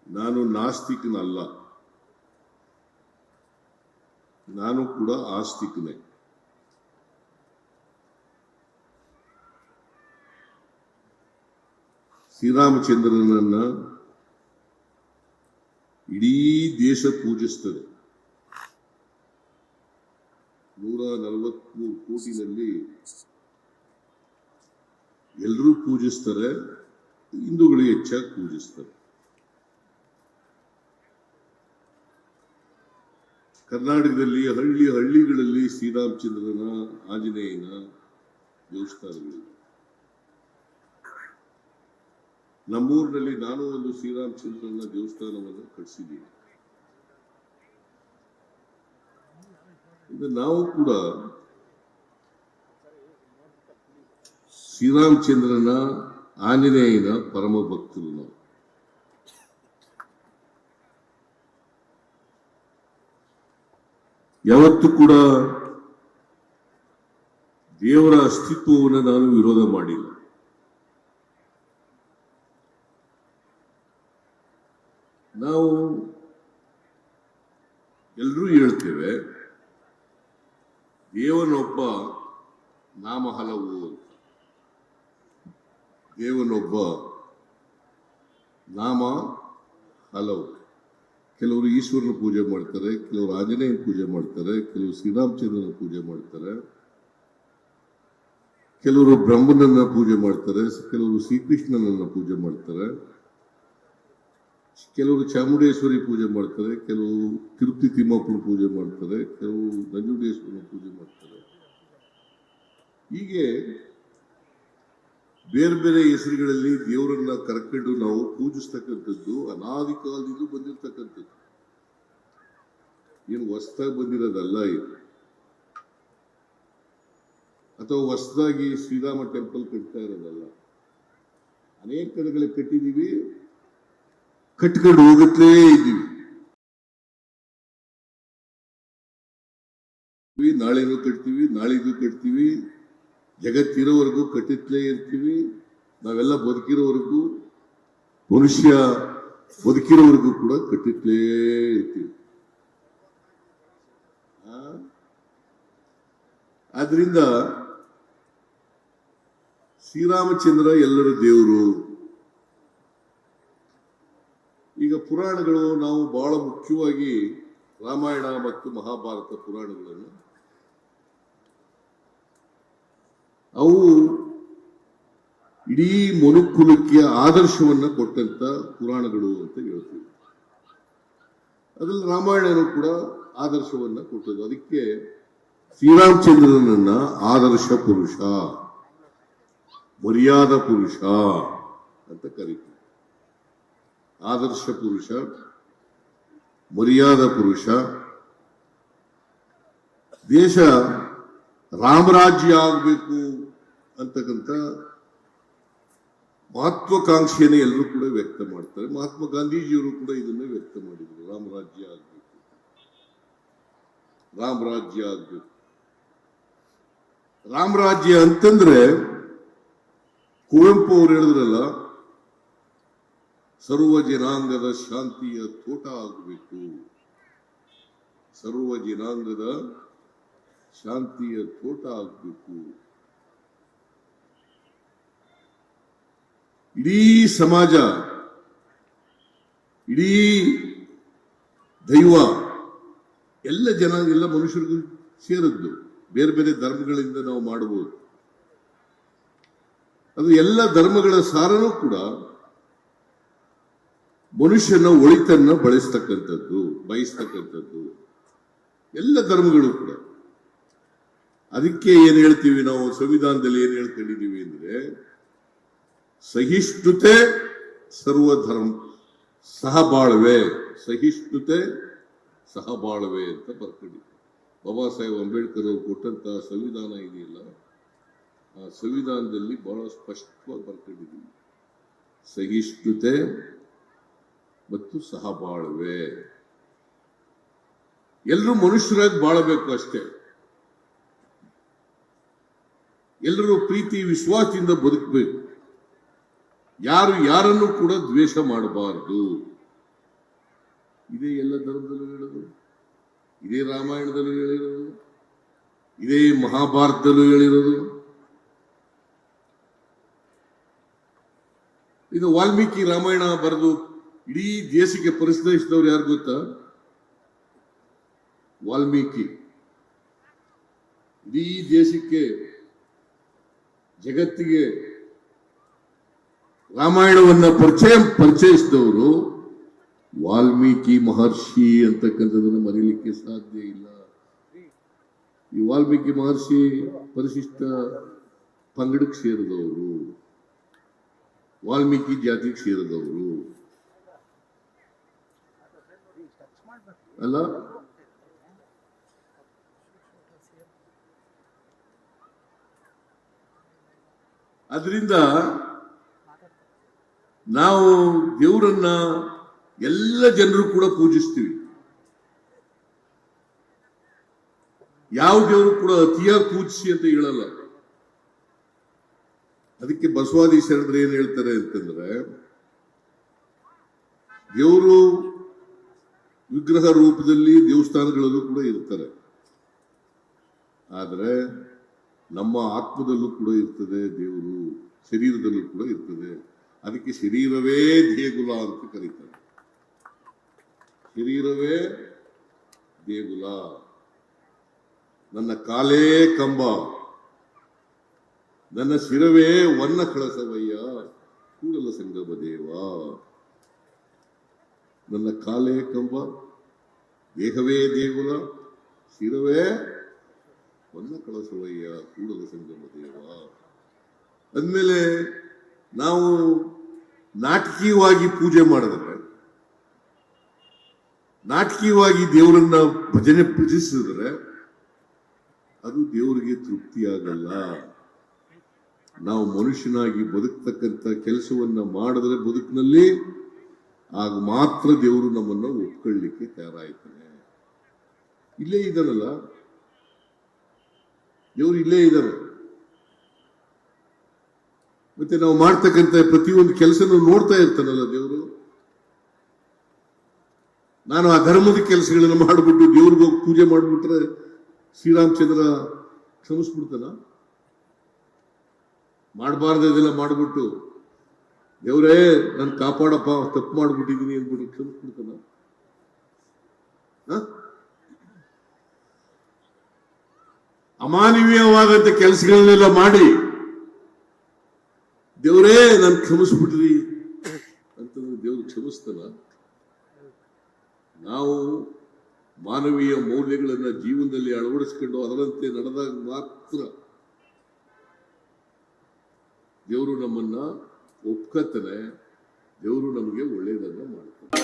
ನಾನು ನಾಸ್ತಿಕನಲ್ಲ, ನಾನು ಕೂಡ ಆಸ್ತಿಕನೇ. ಶ್ರೀರಾಮಚಂದ್ರನನ್ನ ಇಡೀ ದೇಶ ಪೂಜಿಸ್ತದೆ. 143 ಕೋಟಿನಲ್ಲಿ ಎಲ್ಲರೂ ಪೂಜಿಸ್ತಾರೆ, ಹಿಂದೂಗಳು ಹೆಚ್ಚಾಗಿ ಪೂಜಿಸ್ತಾರೆ. ಕರ್ನಾಟಕದಲ್ಲಿ ಹಳ್ಳಿಗಳಲ್ಲಿ ಶ್ರೀರಾಮಚಂದ್ರನ, ಆಂಜನೇಯನ ದೇವಸ್ಥಾನಗಳಿವೆ. ನಮ್ಮೂರಿನಲ್ಲಿ ನಾನು ಒಂದು ಶ್ರೀರಾಮಚಂದ್ರನ ದೇವಸ್ಥಾನವನ್ನು ಕಟ್ಟಿಸಿದ್ದೀನಿ. ನಾವು ಕೂಡ ಶ್ರೀರಾಮಚಂದ್ರನ, ಆಂಜನೇಯನ ಪರಮ ಭಕ್ತರು. ನಾವು ಯಾವತ್ತೂ ಕೂಡ ದೇವರ ಅಸ್ತಿತ್ವವನ್ನು ನಾನು ವಿರೋಧ ಮಾಡಿಲ್ಲ. ನಾವು ಎಲ್ಲರೂ ಹೇಳ್ತೇವೆ ದೇವನೊಬ್ಬ, ನಾಮ ಹಲವು ಅಂತ. ದೇವನೊಬ್ಬ, ನಾಮ ಹಲವು. ಕೆಲವರು ಈಶ್ವರನ ಪೂಜೆ ಮಾಡ್ತಾರೆ, ಕೆಲವರು ಆಂಜನೇಯನ ಪೂಜೆ ಮಾಡ್ತಾರೆ, ಕೆಲವರು ಶ್ರೀರಾಮಚಂದ್ರನ ಪೂಜೆ ಮಾಡ್ತಾರೆ, ಕೆಲವರು ಬ್ರಹ್ಮನನ್ನ ಪೂಜೆ ಮಾಡ್ತಾರೆ, ಕೆಲವರು ಶ್ರೀಕೃಷ್ಣನನ್ನ ಪೂಜೆ ಮಾಡ್ತಾರೆ, ಕೆಲವರು ಚಾಮುಂಡೇಶ್ವರಿ ಪೂಜೆ ಮಾಡ್ತಾರೆ, ಕೆಲವರು ತಿರುಪತಿ ತಿಮ್ಮಪ್ಪನ ಪೂಜೆ ಮಾಡ್ತಾರೆ, ಕೆಲವರು ನಂಜುಂಡೇಶ್ವರನ ಪೂಜೆ ಮಾಡ್ತಾರೆ. ಹೀಗೆ ಬೇರೆ ಬೇರೆ ಹೆಸರುಗಳಲ್ಲಿ ದೇವರನ್ನ ಕರ್ಕೊಂಡು ನಾವು ಪೂಜಿಸ್ತಕ್ಕಂಥದ್ದು ಅನಾದಿ ಕಾಲದಿಂದ ಬಂದಿರತಕ್ಕಂಥದ್ದು, ಏನು ಹೊಸದಾಗಿ ಬಂದಿರೋದಲ್ಲ ಇದು. ಅಥವಾ ಹೊಸದಾಗಿ ಶ್ರೀರಾಮ ಟೆಂಪಲ್ ಕಟ್ತಾ ಇರೋದಲ್ಲ. ಅನೇಕ ಕಡೆಗಳ ಕಟ್ಟಿದೀವಿ, ಕಟ್ಕೊಂಡು ಹೋಗುತ್ತಲೇ ಇದ್ದೀವಿ. ನಾಳೆನೂ ಕಟ್ತೀವಿ, ನಾಳಿದ್ದು ಕಟ್ತೀವಿ, ಜಗತ್ತಿರೋವರೆಗೂ ಕಟ್ಟುತ್ತಲೇ ಇರ್ತೀವಿ. ನಾವೆಲ್ಲ ಬದುಕಿರೋವರೆಗೂ, ಮನುಷ್ಯ ಬದುಕಿರೋವರೆಗೂ ಕೂಡ ಕಟ್ಟುತ್ತಲೇ ಇರ್ತೀವಿ. ಆದ್ರಿಂದ ಶ್ರೀರಾಮಚಂದ್ರ ಎಲ್ಲರ ದೇವರು. ಈಗ ಪುರಾಣಗಳು, ನಾವು ಬಹಳ ಮುಖ್ಯವಾಗಿ ರಾಮಾಯಣ ಮತ್ತು ಮಹಾಭಾರತ ಪುರಾಣಗಳನ್ನು, ಅವು ಇಡೀ ಮನುಕುಲಕ್ಕೆ ಆದರ್ಶವನ್ನ ಕೊಟ್ಟಂತ ಪುರಾಣಗಳು ಅಂತ ಹೇಳ್ತೀವಿ. ಅದ್ರಲ್ಲಿ ರಾಮಾಯಣನೂ ಕೂಡ ಆದರ್ಶವನ್ನ ಕೊಟ್ಟದ್ದು. ಅದಕ್ಕೆ ಶ್ರೀರಾಮಚಂದ್ರನನ್ನ ಆದರ್ಶ ಪುರುಷ, ಮರ್ಯಾದ ಪುರುಷ ಅಂತ ಕರೀತೀವಿ. ಆದರ್ಶ ಪುರುಷ, ಮರ್ಯಾದ ಪುರುಷ. ದೇಶ ರಾಮರಾಜ್ಯ ಆಗಬೇಕು ಅಂತಕ್ಕಂಥ ಮಹತ್ವಾಕಾಂಕ್ಷೆಯನ್ನು ಎಲ್ಲರೂ ಕೂಡ ವ್ಯಕ್ತ ಮಾಡ್ತಾರೆ. ಮಹಾತ್ಮ ಗಾಂಧೀಜಿಯವರು ಕೂಡ ಇದನ್ನ ವ್ಯಕ್ತ ಮಾಡಿದರು. ರಾಮರಾಜ್ಯ ಆಗಬೇಕು, ರಾಮರಾಜ್ಯ ಆಗಬೇಕು. ರಾಮರಾಜ್ಯ ಅಂತಂದ್ರೆ ಕುವೆಂಪು ಅವರು ಹೇಳಿದ್ರಲ್ಲ, ಸರ್ವ ಜನಾಂಗದ ಶಾಂತಿಯ ತೋಟ ಆಗಬೇಕು. ಸರ್ವ ಜನಾಂಗದ ಶಾಂತಿಯ ತೋಟ ಆಗಬೇಕು. ಇಡೀ ಸಮಾಜ, ಇಡೀ ದೈವ, ಎಲ್ಲ ಜನ, ಎಲ್ಲ ಮನುಷ್ಯರಿಗೂ ಸೇರಿದ್ದು. ಬೇರೆ ಬೇರೆ ಧರ್ಮಗಳಿಂದ ನಾವು ಮಾಡಬಹುದು. ಅದು ಎಲ್ಲ ಧರ್ಮಗಳ ಸಾರನೂ ಕೂಡ ಮನುಷ್ಯನ ಒಳಿತನ್ನ ಬಯಸ್ತಕ್ಕಂಥದ್ದು ಎಲ್ಲ ಧರ್ಮಗಳು ಕೂಡ. ಅದಕ್ಕೆ ಏನ್ ಹೇಳ್ತೀವಿ ನಾವು ಸಂವಿಧಾನದಲ್ಲಿ, ಏನ್ ಹೇಳ್ಕೊಂಡಿದೀವಿ ಅಂದ್ರೆ, ಸಹಿಷ್ಣುತೆ ಸರ್ವಧರ್ಮ ಸಹಬಾಳ್ವೆ, ಸಹಿಷ್ಣುತೆ ಸಹಬಾಳ್ವೆ ಅಂತ ಬರ್ಕೊಂಡಿದ್ದೀವಿ. ಬಾಬಾ ಸಾಹೇಬ್ ಅಂಬೇಡ್ಕರ್ ಅವರು ಕೊಟ್ಟಂತಹ ಸಂವಿಧಾನ ಇದೆಯಲ್ಲ, ಆ ಸಂವಿಧಾನದಲ್ಲಿ ಬಹಳ ಸ್ಪಷ್ಟವಾಗಿ ಬರ್ಕೊಂಡಿದ್ದೀವಿ. ಸಹಿಷ್ಣುತೆ ಮತ್ತು ಸಹಬಾಳ್ವೆ. ಎಲ್ಲರೂ ಮನುಷ್ಯರಾಗಿ ಬಾಳಬೇಕು ಅಷ್ಟೇ. ಎಲ್ಲರೂ ಪ್ರೀತಿ ವಿಶ್ವಾಸದಿಂದ ಬದುಕಬೇಕು. ಯಾರು ಯಾರನ್ನು ಕೂಡ ದ್ವೇಷ ಮಾಡಬಾರದು. ಇದೇ ಎಲ್ಲ ಧರ್ಮದಲ್ಲೂ ಹೇಳೋದು, ಇದೇ ರಾಮಾಯಣದಲ್ಲೂ ಹೇಳಿರೋದು, ಇದೇ ಮಹಾಭಾರತದಲ್ಲೂ ಹೇಳಿರೋದು. ಇದು ವಾಲ್ಮೀಕಿ ರಾಮಾಯಣ ಬರೆದು ಇಡೀ ದೇಶಕ್ಕೆ ಪರಿಚಯಿಸಿದವ್ರು ಯಾರು ಗೊತ್ತಾ? ವಾಲ್ಮೀಕಿ. ಇಡೀ ದೇಶಕ್ಕೆ, ಜಗತ್ತಿಗೆ ರಾಮಾಯಣವನ್ನ ಪರಿಚಯಿಸಿದವರು ವಾಲ್ಮೀಕಿ ಮಹರ್ಷಿ ಅಂತಕ್ಕಂಥದನ್ನು ಮರೀಲಿಕ್ಕೆ ಸಾಧ್ಯ ಇಲ್ಲ. ಈ ವಾಲ್ಮೀಕಿ ಮಹರ್ಷಿ ಪರಿಶಿಷ್ಟ ಪಂಗಡಕ್ಕೆ ಸೇರಿದವರು, ವಾಲ್ಮೀಕಿ ಜಾತಿಗೆ ಸೇರಿದವರು ಅಲ್ಲ. ಅದರಿಂದ ನಾವು ದೇವರನ್ನ ಎಲ್ಲ ಜನರು ಕೂಡ ಪೂಜಿಸ್ತೀವಿ. ಯಾವ ದೇವರು ಕೂಡ ಅತಿಯಾಗಿ ಪೂಜಿಸಿ ಅಂತ ಹೇಳಲ್ಲ. ಅದಕ್ಕೆ ಬಸವಾದಿ ಶರಣರು ಏನ್ ಹೇಳ್ತಾರೆ ಅಂತಂದ್ರೆ, ದೇವರು ವಿಗ್ರಹ ರೂಪದಲ್ಲಿ ದೇವಸ್ಥಾನಗಳಲ್ಲೂ ಕೂಡ ಇರ್ತಾರೆ, ಆದರೆ ನಮ್ಮ ಆತ್ಮದಲ್ಲೂ ಕೂಡ ಇರ್ತದೆ ದೇವರು, ಶರೀರದಲ್ಲೂ ಕೂಡ ಇರ್ತದೆ. ಅದಕ್ಕೆ ಶರೀರವೇ ದೇಗುಲ ಅಂತ ಕರೀತಾರೆ. ಶರೀರವೇ ದೇಗುಲ, ನನ್ನ ಕಾಲೇ ಕಂಬ, ನನ್ನ ಶಿರವೇ ವನ್ನ ಕಳಸವಯ್ಯ ಕೂಡಲ ಸಂಗಮ ದೇವ. ನನ್ನ ಕಾಲೇ ಕಂಬ, ದೇಹವೇ ದೇಗುಲ, ಶಿರವೇ ವನ್ನ ಕಳಸವಯ್ಯ ಕೂಡಲ ಸಂಗಮ ದೇವ. ಅಂದಮೇಲೆ ನಾವು ನಾಟಕೀಯವಾಗಿ ಪೂಜೆ ಮಾಡಿದ್ರೆ, ನಾಟಕೀಯವಾಗಿ ದೇವರನ್ನ ಭಜಿಸಿದ್ರೆ ಅದು ದೇವರಿಗೆ ತೃಪ್ತಿಯಾಗಲ್ಲ. ನಾವು ಮನುಷ್ಯನಾಗಿ ಬದುಕ್ತಕ್ಕಂಥ ಕೆಲಸವನ್ನ ಮಾಡಿದ್ರೆ ಬದುಕಿನಲ್ಲಿ, ಆಗ ಮಾತ್ರ ದೇವರು ನಮ್ಮನ್ನ ಒಪ್ಕೊಳ್ಳಿಕ್ಕೆ ತಯಾರಾಯ್ತಾನೆ. ಇಲ್ಲೇ ಇದ್ದಾನಲ್ಲ ದೇವರು, ಇಲ್ಲೇ ಇದ್ದಾನೆ. ಮತ್ತೆ ನಾವು ಮಾಡ್ತಕ್ಕಂಥ ಪ್ರತಿಯೊಂದು ಕೆಲಸನೂ ನೋಡ್ತಾ ಇರ್ತಾನಲ್ಲ ದೇವರು. ನಾನು ಆ ಧರ್ಮದ ಕೆಲಸಗಳನ್ನು ಮಾಡಿಬಿಟ್ಟು ದೇವ್ರಿಗೆ ಹೋಗಿ ಪೂಜೆ ಮಾಡಿಬಿಟ್ರೆ ಶ್ರೀರಾಮಚಂದ್ರ ಕ್ಷಮಿಸ್ಬಿಡ್ತಾನ? ಮಾಡಬಾರ್ದು ಇದೆಲ್ಲ ಮಾಡಿಬಿಟ್ಟು ದೇವರೇ ನಾನು ಕಾಪಾಡಪ್ಪ, ತಪ್ಪು ಮಾಡ್ಬಿಟ್ಟಿದ್ದೀನಿ ಅಂದ್ಬಿಟ್ಟು ಕ್ಷಮಿಸ್ಬಿಡ್ತಾನ? ಅಮಾನವೀಯವಾದಂತ ಕೆಲಸಗಳನ್ನೆಲ್ಲ ಮಾಡಿ ದೇವರೇ ನಾನು ಕ್ಷಮಿಸ್ಬಿಟ್ರಿ ಅಂತಂದ್ರೆ ದೇವ್ರು ಕ್ಷಮಿಸ್ತಾನ? ನಾವು ಮಾನವೀಯ ಮೌಲ್ಯಗಳನ್ನ ಜೀವನದಲ್ಲಿ ಅಳವಡಿಸ್ಕೊಂಡು ಅದರಂತೆ ನಡೆದಾಗ ಮಾತ್ರ ದೇವರು ನಮ್ಮನ್ನ ಒಪ್ಕತಾನೆ, ದೇವರು ನಮಗೆ ಒಳ್ಳೆಯದನ್ನ ಮಾಡ್ತಾನೆ.